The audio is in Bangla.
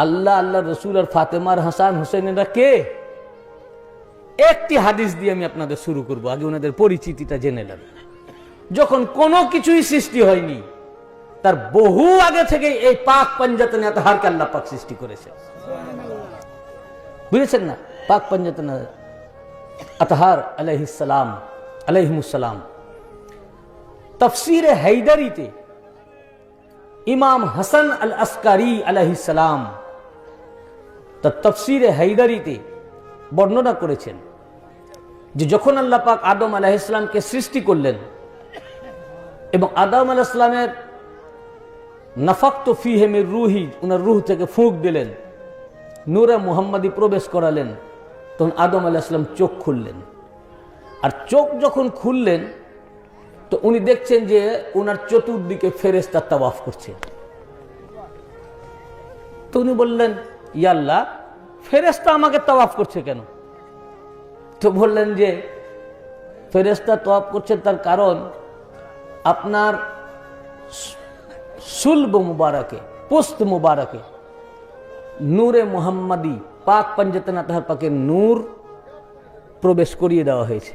আল্লাহ, আল্লাহ রসুল আর ফাতেমার হাসান হুসেনেরা কে? একটি হাদিস দিয়ে আমি আপনাদের শুরু করব, আগে ওনাদের পরিচিতিটা জেনে নেন। যখন কোনো কিছুই সৃষ্টি হয়নি, তার বহু আগে থেকে এই পাক পাঞ্জাতনে আতহারকে আল্লাহ পাক সৃষ্টি করেছে। বুঝেছেন না? পাক পাঞ্জাতনে আতহার আলাইহিসসালাম তাফসীরে হায়দারিতে ইমাম হাসান আল আসকারি আলাইহিসসালাম তার তাফসীরে হায়দারিতে বর্ণনা করেছেন যে যখন আল্লাহ পাক আদম আলাইহিস সালামকে সৃষ্টি করলেন এবং আদম আলাইহিস সালামের নাফাকতু ফীহি মির রূহি, ওনার রূহ থেকে ফুঁক দিলেন, নূরে মুহাম্মাদি প্রবেশ করালেন, তখন আদম আলাইহিস সালাম চোখ খুললেন। আর চোখ যখন খুললেন তো উনি দেখছেন যে ওনার চতুর্দিকে ফেরেশতা তাওয়াফ করছে। তো উনি বললেন, ইয়া আল্লাহ, ফেরেশতা আমাকে তাওয়াফ করছে কেন? তো বললেন যে ফেরেশতা তাওয়াফ করছে তার কারণ আপনার সুলব মুবারকে, পোস্ত মুবারকে নূরে মুহাম্মাদি পাক পাঞ্জাতনে আতহার পাকের নূর প্রবেশ করিয়ে দেওয়া হয়েছে।